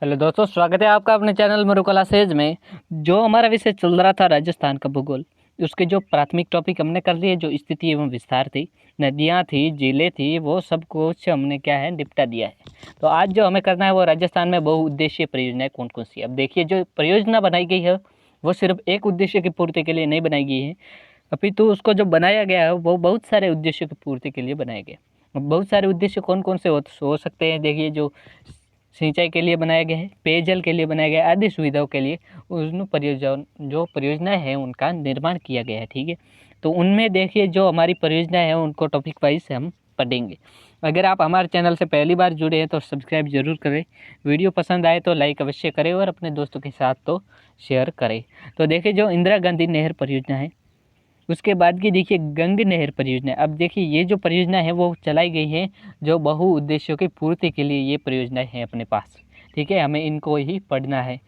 Hello दोस्तों, स्वागत है आपका अपने चैनल मरुकला सेज में। जो हमारा विषय चल रहा था राजस्थान का भूगोल, उसके जो प्राथमिक टॉपिक हमने कर लिए, जो स्थिति एवं विस्तार थी, नदियाँ थी, झीलें थी, वो सब कुछ हमने क्या है निपटा दिया है। तो आज जो हमें करना है वो राजस्थान में बहुउद्देशीय परियोजनाएं कौन कौन सी। अब देखिए, जो परियोजना बनाई गई है वो सिर्फ एक उद्देश्य की पूर्ति के लिए नहीं बनाई गई है, अपितु उसको जो बनाया गया है वो बहुत सारे उद्देश्यों की पूर्ति के लिए बनाया गया। अब बहुत सारे उद्देश्य कौन कौन से हो सकते हैं। देखिए, जो सिंचाई के लिए बनाया गया है, पेयजल के लिए बनाया गया है, आदि सुविधाओं के लिए उन परियोजनाएं हैं उनका निर्माण किया गया है। ठीक है, तो उनमें देखिए जो हमारी परियोजना है उनको टॉपिक वाइज से हम पढ़ेंगे। अगर आप हमारे चैनल से पहली बार जुड़े हैं तो सब्सक्राइब जरूर करें, वीडियो पसंद आए तो लाइक अवश्य करें और अपने दोस्तों के साथ तो शेयर करें। तो देखिए, जो इंदिरा गांधी नहर परियोजना है, उसके बाद की देखिए गंग नहर परियोजना। अब देखिए, ये जो परियोजना है वो चलाई गई है जो बहु उद्देश्यों की पूर्ति के लिए ये परियोजनाएं हैं अपने पास। ठीक है, हमें इनको ही पढ़ना है।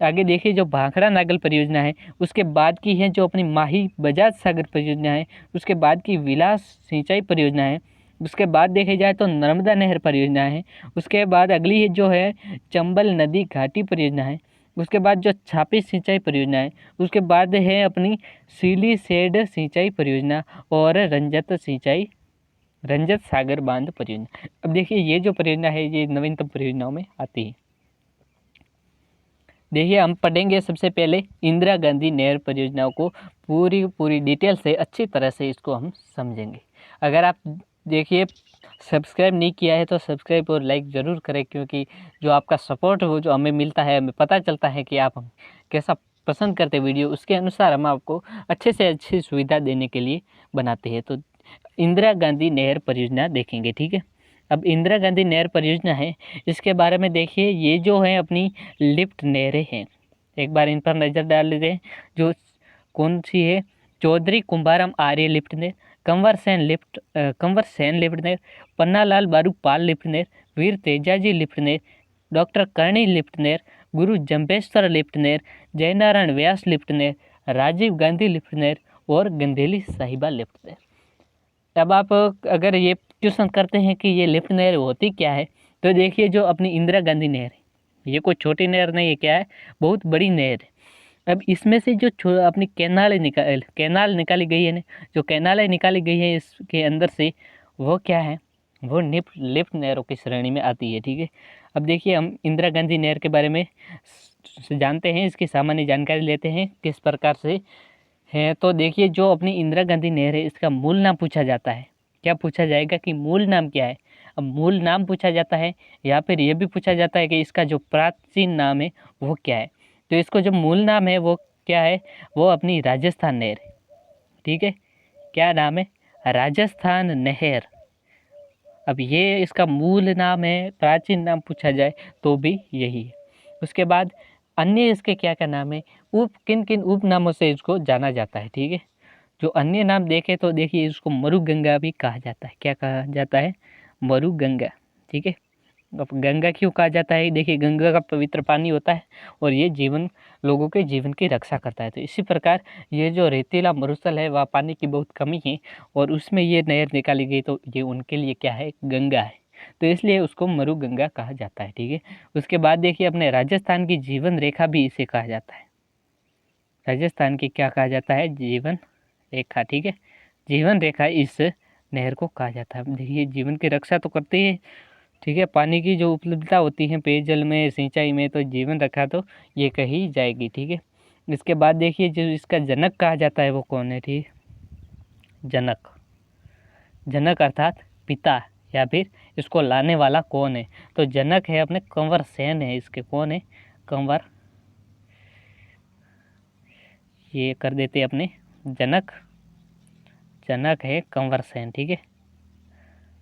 आगे देखिए, जो भाखड़ा नागल परियोजना है, उसके बाद की है जो अपनी माही बजाज सागर परियोजना है, उसके बाद की विलास सिंचाई परियोजना है, उसके बाद देखे जाए तो नर्मदा नहर परियोजना है, उसके बाद अगली है जो है चंबल नदी घाटी परियोजना है, उसके बाद जो छापी सिंचाई परियोजना है, उसके बाद है अपनी सीली सेड सिंचाई परियोजना और रंजत सागर बांध परियोजना। अब देखिए, ये जो परियोजना है ये नवीनतम परियोजनाओं में आती है। देखिए, हम पढ़ेंगे सबसे पहले इंदिरा गांधी नहर परियोजनाओं को पूरी डिटेल से, अच्छी तरह से इसको हम समझेंगे। अगर आप देखिए सब्सक्राइब नहीं किया है तो सब्सक्राइब और लाइक ज़रूर करें, क्योंकि जो आपका सपोर्ट हो जो हमें मिलता है, हमें पता चलता है कि आप हम कैसा पसंद करते वीडियो, उसके अनुसार हम आपको अच्छे से अच्छी सुविधा देने के लिए बनाते हैं। तो इंदिरा गांधी नहर परियोजना देखेंगे। ठीक है, अब इंदिरा गांधी नहर परियोजना है, इसके बारे में देखिए, ये जो है अपनी लिफ्ट नहरें हैं। एक बार इन पर नज़र डाल लेते हैं। जो कौन सी है, चौधरी कुंभारम आर्य लिफ्ट नहर, कंवर सेन लिफ्ट नहर, पन्नालाल बारू पाल लिफ्ट नहर, वीर तेजाजी लिफ्ट नहर, डॉक्टर करणी लिफ्ट नहर, गुरु जम्बेश्वर लिफ्ट नहर, जयनारायण व्यास लिफ्ट नहर, राजीव गांधी लिफ्ट नहर और गंदेली साहिबा लिफ्ट नहर। अब आप अगर ये क्वेश्चन करते हैं कि ये लिफ्ट नहर होती क्या है, तो देखिए, जो अपनी इंदिरा गांधी नहर है ये कोई छोटी नहर नहीं है, क्या है, बहुत बड़ी नहर है। अब इसमें से जो अपनी कैनाल निकाली गई है ना, जो कैनालें निकाली गई है इसके अंदर से, वो क्या है, वो लिफ्ट नहरों की श्रेणी में आती है। ठीक है, अब देखिए, हम इंदिरा गांधी नहर के बारे में जानते हैं, इसकी सामान्य जानकारी लेते हैं किस प्रकार से है। तो देखिए, जो अपनी इंदिरा गांधी नहर है इसका मूल नाम पूछा जाता है। क्या पूछा जाएगा कि मूल नाम क्या है। अब मूल नाम पूछा जाता है या फिर यह भी पूछा जाता है कि इसका जो प्राचीन नाम है वो क्या है। तो इसको जो मूल नाम है वो क्या है, वो अपनी राजस्थान नहर है। ठीक है, क्या नाम है, राजस्थान नहर। अब ये इसका मूल नाम है, प्राचीन नाम पूछा जाए तो भी यही है। उसके बाद अन्य इसके क्या क्या नाम है, किन किन उप नामों से इसको जाना जाता है। ठीक है, जो अन्य नाम देखें तो देखिए, इसको मरुगंगा भी कहा जाता है। क्या कहा जाता है, मरुगंगा। ठीक है, अब गंगा क्यों कहा जाता है, देखिए गंगा का पवित्र पानी होता है और ये लोगों के जीवन की रक्षा करता है। तो इसी प्रकार ये जो रेतीला मरुस्थल है वह पानी की बहुत कमी है और उसमें ये नहर निकाली गई, तो ये उनके लिए क्या है, गंगा है, तो इसलिए उसको मरुगंगा कहा जाता है। ठीक है, उसके बाद देखिए, अपने राजस्थान की जीवन रेखा भी इसे कहा जाता है। राजस्थान की क्या कहा जाता है, जीवन रेखा। ठीक है, जीवन रेखा इस नहर को कहा जाता है। देखिए, जीवन की रक्षा तो करती है। ठीक है, पानी की जो उपलब्धता होती है पेयजल में, सिंचाई में, तो जीवन रखा तो ये कही जाएगी। ठीक है, इसके बाद देखिए, जो इसका जनक कहा जाता है वो कौन है। ठीक, जनक, जनक अर्थात पिता, या फिर इसको लाने वाला कौन है, तो जनक है अपने कंवर सेन है इसके। कौन है, कंवर, ये कर देते अपने जनक, जनक है कंवर सेन। ठीक है,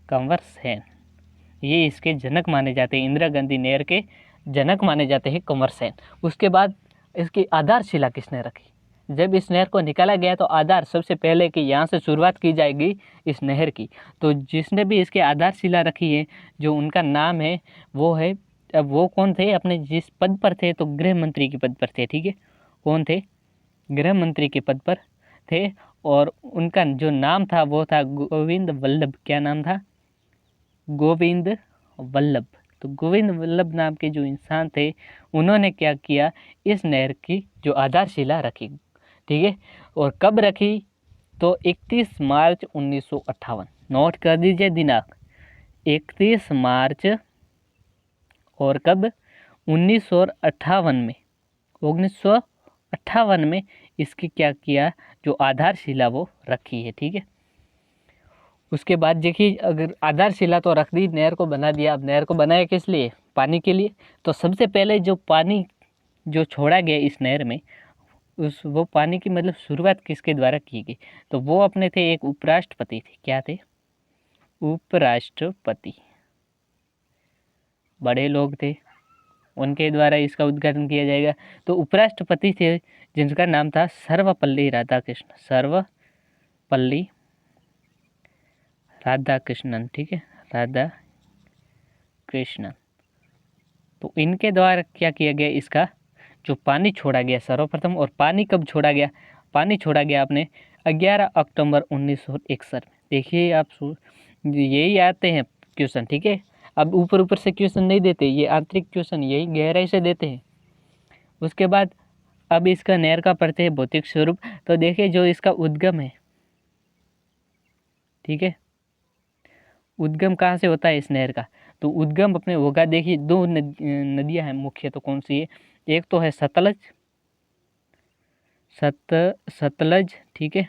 कंवर सेन, ये इसके जनक माने जाते हैं, इंदिरा गांधी नहर के जनक माने जाते हैं कंवर सेन। उसके बाद इसकी आधारशिला किसने रखी, जब इस नहर को निकाला गया तो आधार सबसे पहले कि यहाँ से शुरुआत की जाएगी इस नहर की, तो जिसने भी इसकी आधारशिला रखी है जो उनका नाम है वो है, अब वो कौन थे, अपने जिस पद पर थे, तो गृह मंत्री के पद पर थे। ठीक है, कौन थे, गृह मंत्री के पद पर थे और उनका जो नाम था वो था गोविंद वल्लभ। क्या नाम था, गोविंद वल्लभ। तो गोविंद वल्लभ नाम के जो इंसान थे उन्होंने क्या किया, इस नहर की जो आधारशिला रखी, ठीक है। और कब रखी, तो 31 मार्च 1958, नोट कर दीजिए दिनांक, 31 मार्च और कब, 1958 में, 1958 में इसकी क्या किया, जो आधारशिला वो रखी है, ठीक है। उसके बाद देखिए, अगर आधारशिला तो रख दी, नहर को बना दिया, अब नहर को बनाया किस लिए, पानी के लिए। तो सबसे पहले जो पानी जो छोड़ा गया इस नहर में, वो पानी की मतलब शुरुआत किसके द्वारा की गई, तो वो अपने थे एक उपराष्ट्रपति थे। क्या थे, उपराष्ट्रपति, बड़े लोग थे, उनके द्वारा इसका उद्घाटन किया जाएगा। तो उपराष्ट्रपति थे जिनका नाम था सर्वपल्ली राधाकृष्ण, सर्वपल्ली राधाकृष्णन, ठीक है, राधा कृष्णन। तो इनके द्वारा क्या किया गया, इसका जो पानी छोड़ा गया सर्वप्रथम, और पानी कब छोड़ा गया, पानी छोड़ा गया आपने 11 अक्टूबर 1961 में। देखिए आप यही आते हैं क्वेश्चन, ठीक है। अब ऊपर ऊपर से क्वेश्चन नहीं देते, ये आंतरिक क्वेश्चन यही गहराई से देते हैं। उसके बाद अब इसका नहर का पढ़ते हैं भौतिक स्वरूप। तो देखिए जो इसका उद्गम है, ठीक है, उद्गम कहाँ से होता है इस नहर का, तो उद्गम अपने होगा, देखिए दो नदियाँ हैं मुख्य, तो कौन सी है, एक तो है सतलज, ठीक है,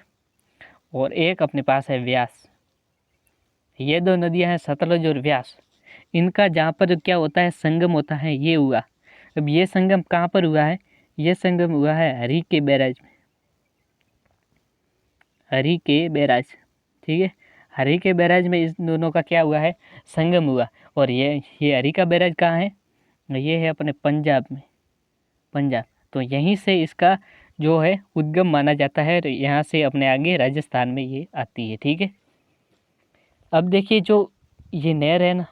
और एक अपने पास है व्यास। ये दो नदियाँ हैं सतलज और व्यास, इनका जहाँ पर क्या होता है, संगम होता है, ये हुआ। अब ये संगम कहाँ पर हुआ है, ये संगम हुआ है हरि के बैराज में, हरि के बैराज, ठीक है। हरि के बैराज में इस दोनों का क्या हुआ है, संगम हुआ। और ये हरि का बैराज कहाँ है, ये है अपने पंजाब में, पंजाब। तो यहीं से इसका जो है उद्गम माना जाता है, तो यहाँ से अपने आगे राजस्थान में ये आती है, ठीक है। अब देखिए जो ये नहर है ना,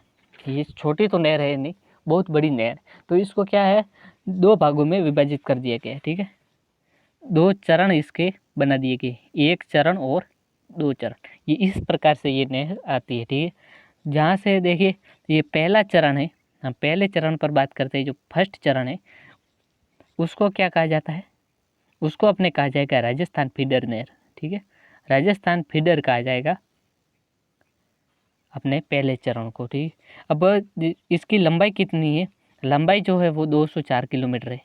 ये छोटी तो नहर है नहीं, बहुत बड़ी नहर, तो इसको क्या है, दो भागों में विभाजित कर दिया गया है, ठीक है। दो चरण इसके बना दिए गए, एक चरण और दो चरण, ये इस प्रकार से ये नहर आती है, ठीक है। जहाँ से देखिए ये पहला चरण है, हम पहले चरण पर बात करते हैं, जो फर्स्ट चरण है उसको क्या कहा जाता है, उसको अपने कहा जाएगा राजस्थान फीडर नहर, ठीक है, राजस्थान फीडर कहा जाएगा अपने पहले चरण को, ठीक। अब इसकी लंबाई कितनी है, लंबाई जो है वो 204 किलोमीटर है,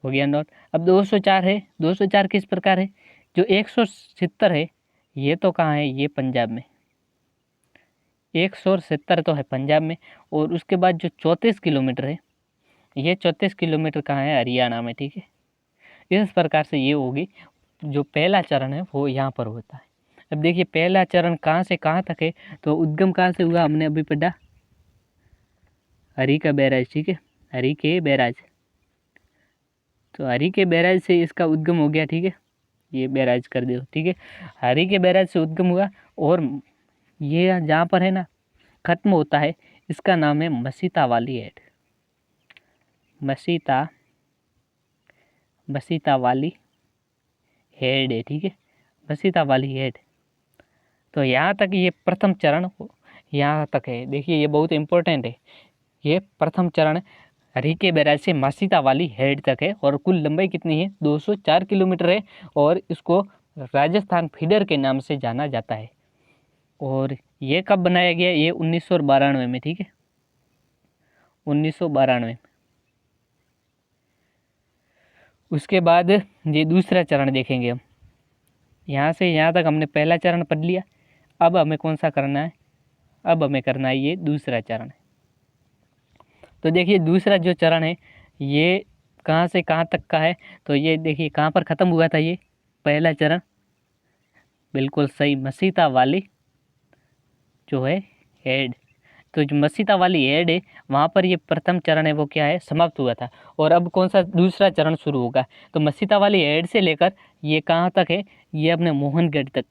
हो गया नोट। अब 204 है, 204 किस प्रकार है, जो 170 है ये तो कहाँ है, ये पंजाब में, 170 तो है पंजाब में, और उसके बाद जो 34 किलोमीटर है, ये 34 किलोमीटर कहाँ है, हरियाणा में, ठीक है। इस प्रकार से ये होगी, जो पहला चरण है वो यहाँ पर होता है। अब देखिए पहला चरण कहाँ से कहाँ तक है, तो उद्गम कहाँ से हुआ, हमने अभी पढ़ा हरि का बैराज, ठीक है, हरि के बैराज। तो हरि के बैराज से इसका उद्गम हो गया, ठीक है, ये बैराज कर दो, ठीक है। हरि के बैराज से उद्गम हुआ, और ये जहाँ पर है ना खत्म होता है, इसका नाम है मसीता वाली हेड, मसीता वाली हेड है, ठीक है, मसीता वाली हेड। तो यहाँ तक ये प्रथम चरण यहाँ तक है। देखिए ये बहुत इंपॉर्टेंट है, ये प्रथम चरण हरि के बैराज से मसीता वाली हेड तक है, और कुल लंबाई कितनी है, 204 किलोमीटर है, और इसको राजस्थान फीडर के नाम से जाना जाता है। और ये कब बनाया गया, ये 1992 में, ठीक है, 1992 में। उसके बाद ये दूसरा चरण देखेंगे हम, यहाँ से यहाँ तक हमने पहला चरण पढ़ लिया। अब हमें कौन सा करना है, अब हमें करना है ये दूसरा चरण है। तो देखिए दूसरा जो चरण है ये कहाँ से कहाँ तक का है, तो ये देखिए कहाँ पर ख़त्म हुआ था ये पहला चरण, बिल्कुल सही, मसीता वाली जो है हेड। तो जो मसीता वाली हेड है वहाँ पर ये प्रथम चरण है वो क्या है, समाप्त हुआ था। और अब कौन सा दूसरा चरण शुरू होगा, तो मसीता वाली हेड से लेकर ये कहाँ तक है, ये अपने मोहनगढ़ तक,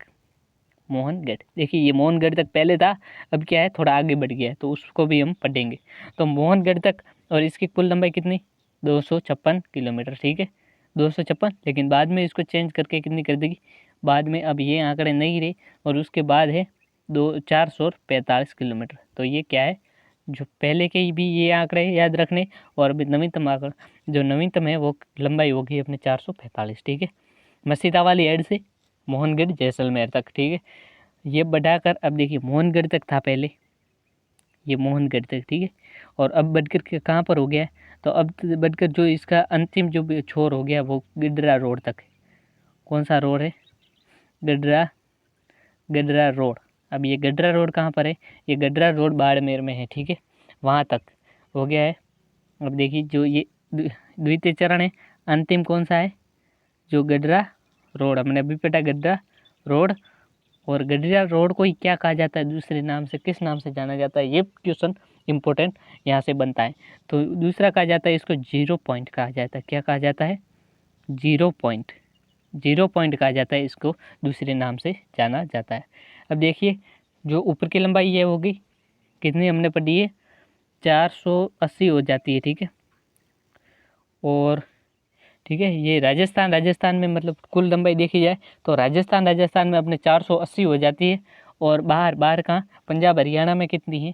मोहनगढ़। देखिए ये मोहनगढ़ तक पहले था, अब क्या है थोड़ा आगे बढ़ गया है, तो उसको भी हम पढ़ेंगे। तो मोहनगढ़ तक, और इसकी कुल लंबाई कितनी, 256 किलोमीटर, ठीक है, 256। लेकिन बाद में इसको चेंज करके कितनी कर देगी, बाद में अब ये आंकड़े नहीं रहे, और उसके बाद है 445 किलोमीटर। तो ये क्या है, जो पहले के भी ये आंकड़े याद रखने, और अभी नवीनतम आंकड़ा जो नवीनतम है वो लंबाई होगी अपने 445, ठीक है। मसीदा वाली एड से मोहनगढ़ जैसलमेर तक, ठीक है। ये बढ़ाकर अब देखिए मोहनगढ़ तक था पहले, ये मोहनगढ़ तक, ठीक है। और अब बढ़कर के कहाँ पर हो गया है, तो अब बढ़कर जो इसका अंतिम जो छोर हो गया वो गडरा रोड तक है। कौन सा रोड है? गडरा रोड। अब ये गडरा रोड कहाँ पर है? ये गडरा रोड बाड़मेर में है, ठीक है। वहाँ तक हो गया है। अब देखिए जो ये द्वितीय चरण है, अंतिम कौन सा है? जो गडरा रोड, हमने अभी पढ़ा गडरा रोड। और गडरा रोड को ही क्या कहा जाता है दूसरे नाम से, किस नाम से जाना जाता है? ये क्वेश्चन इंपॉर्टेंट यहाँ से बनता है। तो दूसरा कहा जाता है इसको 0 पॉइंट कहा जाता है। क्या कहा जाता है? 0 पॉइंट कहा जाता है, इसको दूसरे नाम से जाना जाता है। अब देखिए जो ऊपर की लंबाई ये होगी कितनी हमने पढ़ी है? 480 हो जाती है, ठीक है। और ठीक है, ये राजस्थान में मतलब कुल लंबाई देखी जाए तो राजस्थान में अपने 480 हो जाती है। और बाहर कहाँ? पंजाब हरियाणा में कितनी है?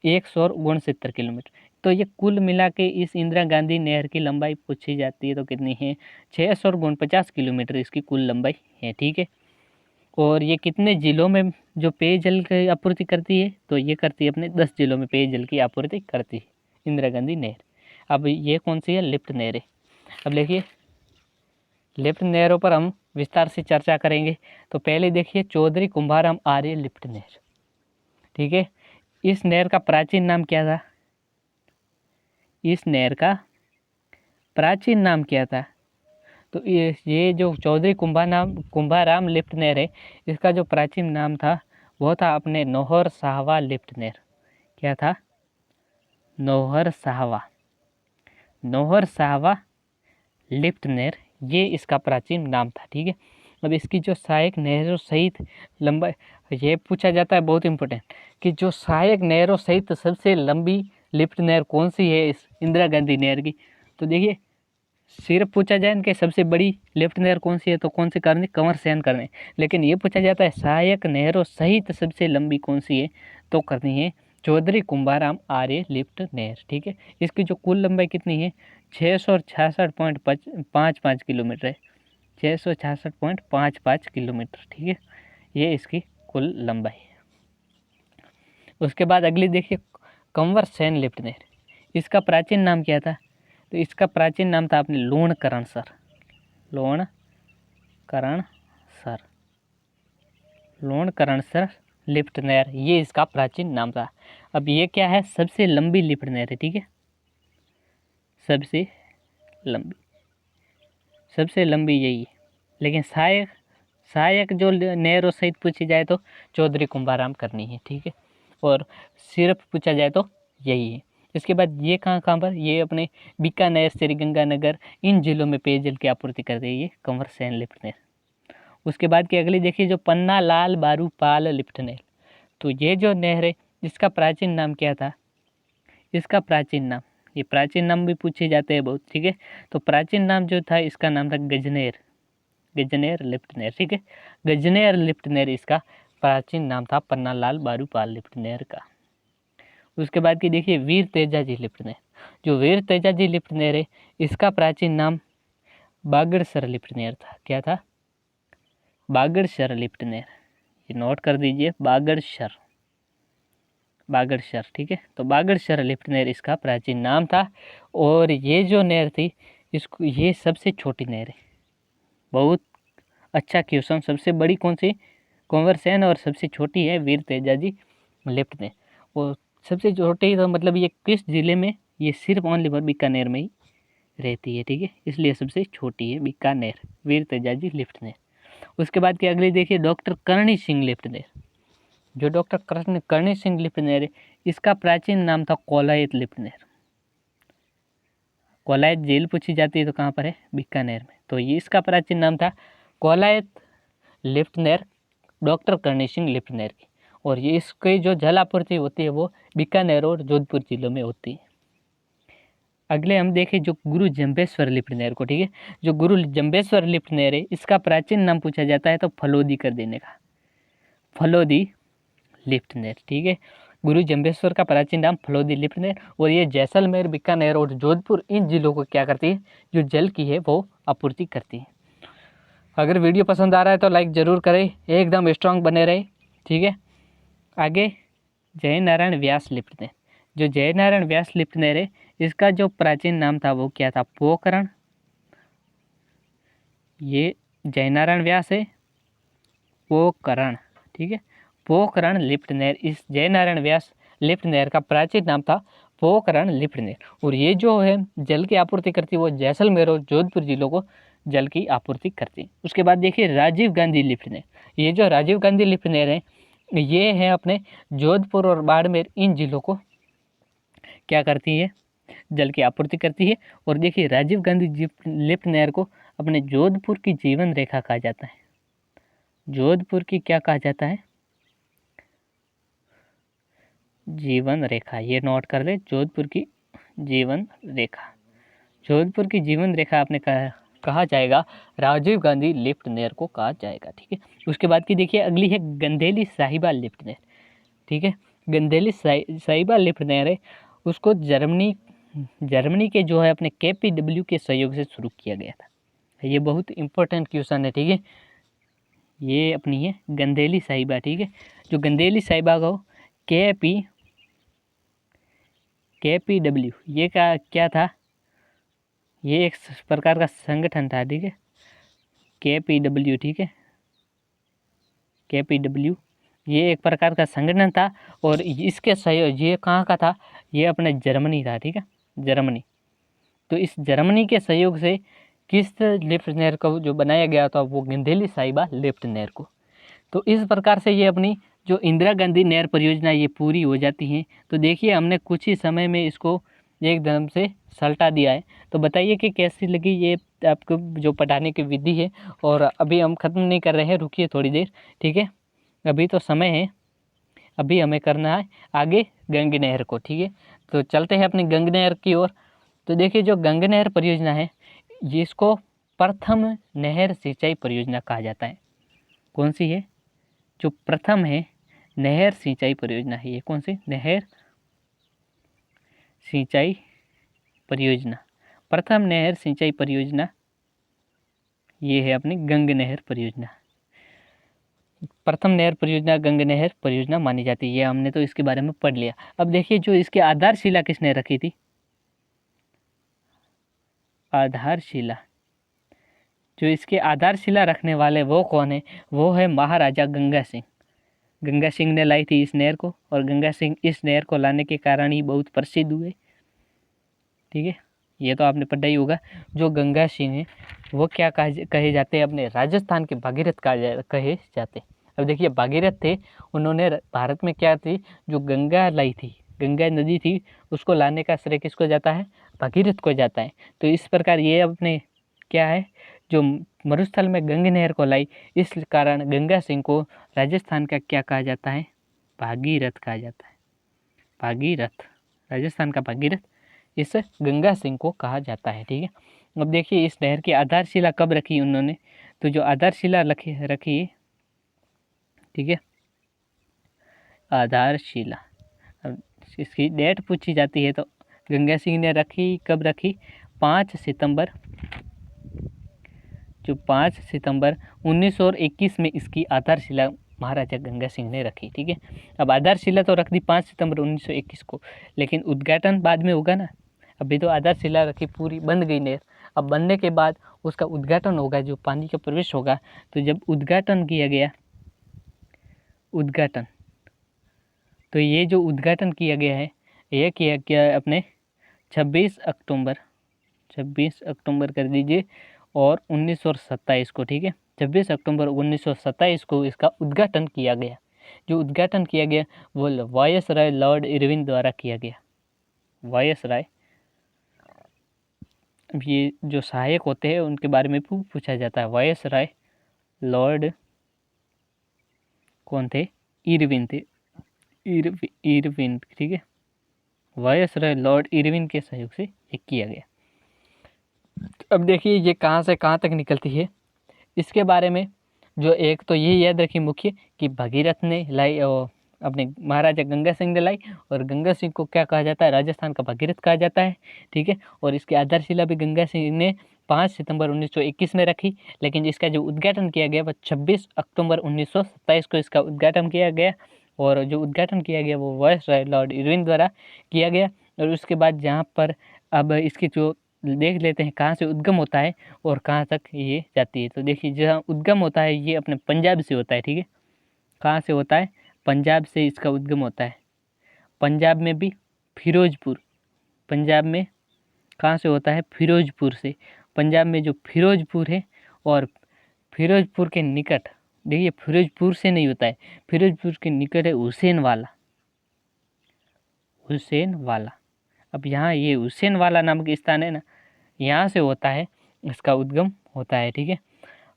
169 किलोमीटर। तो ये कुल मिला के इस इंदिरा गांधी नहर की लंबाई पूछी जाती है तो कितनी है? 649 किलोमीटर इसकी कुल लंबाई है, ठीक है। और ये कितने जिलों में जो पेयजल की आपूर्ति करती है? तो ये करती है अपने 10 जिलों में पेयजल की आपूर्ति करती है इंदिरा गांधी नहर। अब ये कौन सी है? लिफ्ट नहर है। अब देखिए लिफ्ट नहरों पर हम विस्तार से चर्चा करेंगे। तो पहले देखिए चौधरी कुंभाराम आर्य लिफ्ट नहर, ठीक है। इस नहर का प्राचीन नाम क्या था? इस नहर का प्राचीन नाम क्या था? तो ये जो चौधरी कुंभाराम लिफ्ट नहर है, इसका जो प्राचीन नाम था वो था अपने नौहर साहवा लिफ्ट नहर। क्या था? नौहर साहवा लिफ्ट नहर, ये इसका प्राचीन नाम था, ठीक है। अब इसकी जो सहायक नहरों सहित लंबाई, ये पूछा जाता है बहुत इंपॉर्टेंट, कि जो सहायक नहरों सहित सबसे लंबी लिफ्ट नहर कौन सी है इस इंदिरा गांधी नहर की? तो देखिए सिर्फ पूछा जाए इनके सबसे बड़ी लिफ्ट नहर कौन सी है तो कौन सी करनी? कंवर सेन करनी। लेकिन ये पूछा जाता है सहायक नहरों सहित सबसे लंबी कौन सी है तो करनी है चौधरी कुंभाराम आर्य लिफ्ट नहर, ठीक है। इसकी जो कुल लंबाई कितनी है? 666.55 किलोमीटर है। 666.55 किलोमीटर, ठीक है। ये इसकी कुल लंबाई है। उसके बाद अगली देखिए कंवर सेन लिफ्ट नहर। इसका प्राचीन नाम क्या था? तो इसका प्राचीन नाम था अपने लोणकरणसर लिफ्ट नहर, ये इसका प्राचीन नाम था। अब ये क्या है? सबसे लंबी लिफ्ट नहर है, ठीक है। सबसे लंबी यही है। लेकिन सहायक जो नहरों सहित पूछी जाए तो चौधरी कुंभाराम करनी है, ठीक है। और सिर्फ पूछा जाए तो यही है। इसके बाद ये कहाँ पर? ये अपने बीकानेर, श्रीगंगानगर, इन जिलों में पेयजल की आपूर्ति कर रही है कंवर सेन लिफ्ट नहर। उसके बाद की अगली देखिए जो पन्ना लाल बारू पाल लिफ्ट नहर। तो ये जो नहर है इसका प्राचीन नाम क्या था? इसका प्राचीन नाम, ये प्राचीन नाम भी पूछे जाते हैं बहुत, ठीक है। तो प्राचीन नाम जो था इसका नाम था गजनेर लिफ्ट नहर, ठीक है। गजनेर लिफ्ट नहर इसका प्राचीन नाम था पन्ना लाल बारू पाल लिफ्ट नहर का। उसके बाद की देखिए वीर तेजाजी लिफ्ट नहर। जो वीर तेजाजी लिफ्ट नहर है इसका प्राचीन नाम बागड़सर लिफ्ट नहर था। क्या था? बागड़सर लिफ्ट नहर, ये नोट कर दीजिए, बागड़सर, ठीक है। तो बागड़सर लिफ्ट नहर इसका प्राचीन नाम था। और ये जो नहर थी इसको, ये सबसे छोटी नहर है। बहुत अच्छा क्वेश्चन। सबसे बड़ी कौन सी? कंवर सेन, और सबसे छोटी है वीर तेजाजी लिफ्ट नहर। और सबसे छोटी तो मतलब ये किस जिले में? ये सिर्फ ओनली फॉर बीकानेर में ही रहती है, ठीक है। इसलिए सबसे छोटी है बीकानेर वीर तेजाजी लिफ्ट नहर। उसके बाद की अगली देखिए डॉक्टर करणी सिंह लिफ्ट नहर। जो डॉक्टर करणी सिंह लिफ्ट नहर है इसका प्राचीन नाम था कोलायत लिफ्ट नहर। कोलायत जेल पूछी जाती है तो कहाँ पर है? बीकानेर में। तो ये इसका प्राचीन नाम था कोलायत लिफ्ट नहर, डॉक्टर करणी सिंह लिफ्ट नहर की। और ये इसकी जो जल आपूर्ति होती है वो बीकानेर और जोधपुर जिलों में होती है। अगले हम देखें जो गुरु जम्बेश्वर लिफ्ट नहर को, ठीक है। जो गुरु जम्बेश्वर लिफ्ट नहर है इसका प्राचीन नाम पूछा जाता है तो फलोदी कर देने का, फलोदी लिफ्ट नहर, ठीक है। गुरु जम्बेश्वर का प्राचीन नाम फलोदी लिफ्ट नहर, और ये जैसलमेर, बीकानेर और जोधपुर इन जिलों को क्या करती है, जो जल की है वो आपूर्ति करती है। अगर वीडियो पसंद आ रहा है तो लाइक ज़रूर करें, एकदम स्ट्रांग बने रहे, ठीक है। आगे जयनारायण व्यास लिफ्ट नहर, जो जयनारायण व्यास लिफ्ट नहर है इसका जो प्राचीन नाम था वो क्या था, पोखरण। ये जयनारायण व्यास है, पोखरण, ठीक है, पोखरण लिफ्ट नहर। इस जयनारायण व्यास लिफ्ट नहर का प्राचीन नाम था पोखरण लिफ्ट नहर, और ये जो है जल की आपूर्ति करती है वो जैसलमेर और जोधपुर जिलों को जल की आपूर्ति करती है। उसके बाद देखिए राजीव गांधी लिफ्ट नहर, ये जो राजीव गांधी लिफ्ट नहर है ये है अपने जोधपुर और बाड़मेर इन जिलों को क्या करती है, जल की आपूर्ति करती है। और देखिए राजीव गांधी लिफ्ट नहर को अपने जोधपुर की जीवन रेखा कहा जाता है। जोधपुर की क्या कहा जाता है, जीवन रेखा, ये नोट कर ले, जोधपुर की जीवन रेखा। जोधपुर की जीवन रेखा आपने कहा जाएगा, राजीव गांधी लिफ्ट नहर को कहा जाएगा, ठीक है। उसके बाद की देखिए अगली है गंदेली साहिबा लिफ्ट नहर, ठीक है। गंदेली साहिबा लिफ्ट नहर है, उसको जर्मनी के जो है अपने KPW के सहयोग से शुरू किया गया था। ये बहुत इंपॉर्टेंट क्वेश्चन है, ठीक है। ये अपनी है गंदेली साहिबा, ठीक है। जो गंदेली साहिबा को KPW ये क्या था, ये एक प्रकार का संगठन था, ठीक है। KPW, ठीक है, KPW ये एक प्रकार का संगठन था, और इसके सहयोग, ये कहाँ का था, ये अपने जर्मनी था, ठीक है, जर्मनी। तो इस जर्मनी के सहयोग से किस लिफ्ट नहर को जो बनाया गया था वो गंदेली साहिबा लिफ्ट नहर को। तो इस प्रकार से ये अपनी जो इंदिरा गांधी नहर परियोजना ये पूरी हो जाती है। तो देखिए हमने कुछ ही समय में इसको एकदम से सल्टा दिया है। तो बताइए कि कैसी लगी ये आपको जो पढ़ाने की विधि है। और अभी हम ख़त्म नहीं कर रहे हैं, रुकिए थोड़ी देर, ठीक है, अभी तो समय है, अभी हमें करना है आगे गंग नहर को, ठीक है। तो चलते हैं अपनी गंग नहर की ओर। तो देखिए जो गंग नहर परियोजना है जिसको प्रथम नहर सिंचाई परियोजना कहा जाता है। कौन सी है, जो प्रथम है नहर सिंचाई परियोजना है, ये कौन सी, नहर सिंचाई परियोजना, प्रथम नहर सिंचाई परियोजना ये है अपनी गंग नहर परियोजना। प्रथम नहर परियोजना गंग नहर परियोजना मानी जाती है, ये हमने तो इसके बारे में पढ़ लिया। अब देखिए जो इसकी आधारशिला किसने रखी थी, आधारशिला, जो इसके आधारशिला रखने वाले वो कौन है, वो है महाराजा गंगा सिंह। गंगा सिंह ने लाई थी इस नहर को, और गंगा सिंह इस नहर को लाने के कारण ही बहुत प्रसिद्ध हुए, ठीक है, ये तो आपने पढ़ा ही होगा। जो गंगा सिंह है वो क्या कहे जाते हैं, अपने राजस्थान के भागीरथ कहे जाते। अब देखिए भागीरथ थे, उन्होंने भारत में क्या थी, जो गंगा लाई थी, गंगा नदी थी, उसको लाने का श्रेय किसको जाता है, भागीरथ को जाता है। तो इस प्रकार ये अपने क्या है, जो मरुस्थल में गंग नहर को लाई, इस कारण गंगा सिंह को राजस्थान का क्या कहा जाता है, भागीरथ कहा जाता है। भागीरथ, राजस्थान का भागीरथ इस गंगा सिंह को कहा जाता है, ठीक है। अब देखिए इस नहर की आधारशिला कब रखी उन्होंने, तो जो आधारशिला रखी, ठीक है, आधारशिला, अब इसकी डेट पूछी जाती है तो गंगा सिंह ने रखी, कब रखी, 5 सितंबर, जो 5 सितंबर 1921 में इसकी आधारशिला महाराजा गंगा सिंह ने रखी, ठीक है। अब आधारशिला तो रख दी 5 सितंबर 1921 को, लेकिन उद्घाटन बाद में होगा ना, अभी तो आधारशिला रखी, पूरी बन गई नहर। अब बनने के बाद उसका उद्घाटन होगा, जो पानी का प्रवेश होगा। तो जब उद्घाटन किया गया, उद्घाटन, तो ये जो उद्घाटन किया गया है ये किया गया अपने 26 अक्टूबर कर दीजिए, और 1927 को, ठीक है, 26 अक्टूबर 1927 को इसका उद्घाटन किया गया। जो उद्घाटन किया गया वो वायसराय लॉर्ड इरविन द्वारा किया गया। वायसराय, ये जो सहायक होते हैं उनके बारे में पूछा जाता है। वायसराय लॉर्ड कौन थे, इरविन थे, इरविन, ठीक है, वायसराय लॉर्ड इरविन के सहयोग से ये किया गया। अब देखिए ये कहाँ से कहाँ तक निकलती है, इसके बारे में जो एक तो ये याद रखिए मुख्य कि भगीरथ ने लाई, और अपने महाराजा गंगा सिंह ने लाई। और गंगा सिंह को क्या कहा जाता है, राजस्थान का भागीरथ कहा जाता है, ठीक है। और इसकी आधारशिला भी गंगा सिंह ने 5 सितंबर 1921 में रखी, लेकिन इसका जो उद्घाटन किया गया वह 26 अक्टूबर 1927 को इसका उद्घाटन किया गया। और जो उद्घाटन किया गया वो वायसराय लॉर्ड इरविन द्वारा किया गया। और उसके बाद जहाँ पर अब इसकी जो देख लेते हैं कहाँ से उद्गम होता है और कहाँ तक ये जाती है। तो देखिए जहाँ उद्गम होता है ये अपने पंजाब से होता है, ठीक है। कहाँ से होता है, पंजाब से इसका उद्गम होता है। पंजाब में भी फिरोजपुर, पंजाब में कहाँ से होता है, फिरोजपुर से। पंजाब में जो फिरोजपुर है और फिरोजपुर के निकट, देखिए फिरोजपुर से नहीं होता है, फिरोजपुर के निकट है हुसैनवाला, हुसैनवाला। अब यहाँ ये हुसैनवाला नामक स्थान है ना, यहाँ से होता है इसका उद्गम होता है, ठीक है।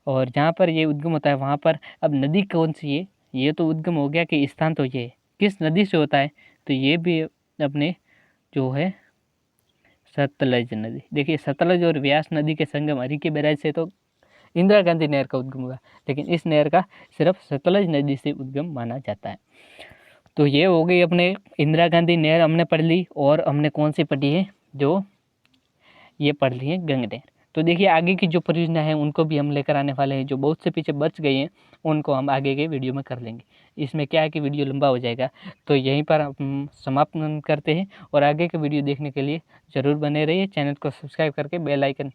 और जहाँ पर ये उद्गम होता है वहाँ पर अब नदी कौन सी है, ये तो उद्गम हो गया कि स्थान तो ये है, किस नदी से होता है, तो ये भी अपने जो है सतलज नदी। देखिए सतलज और व्यास नदी के संगम हरिकी बैराज से तो इंदिरा गांधी नहर का उद्गम हुआ, लेकिन इस नहर का सिर्फ सतलज नदी से उद्गम माना जाता है। तो ये हो गई अपने इंदिरा गांधी नहर हमने पढ़ ली। और हमने कौन सी पढ़ी है, जो ये पढ़ ली है गंगा नहर। तो देखिए आगे की जो परियोजना है उनको भी हम लेकर आने वाले हैं, जो बहुत से पीछे बच गए हैं उनको हम आगे के वीडियो में कर लेंगे। इसमें क्या है कि वीडियो लंबा हो जाएगा, तो यहीं पर हम समाप्त करते हैं। और आगे के वीडियो देखने के लिए ज़रूर बने रहिए, चैनल को सब्सक्राइब करके बेल आइकन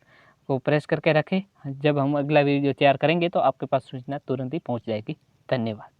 को प्रेस करके रखें। जब हम अगला वीडियो तैयार करेंगे तो आपके पास सूचना तुरंत ही पहुँच जाएगी। धन्यवाद।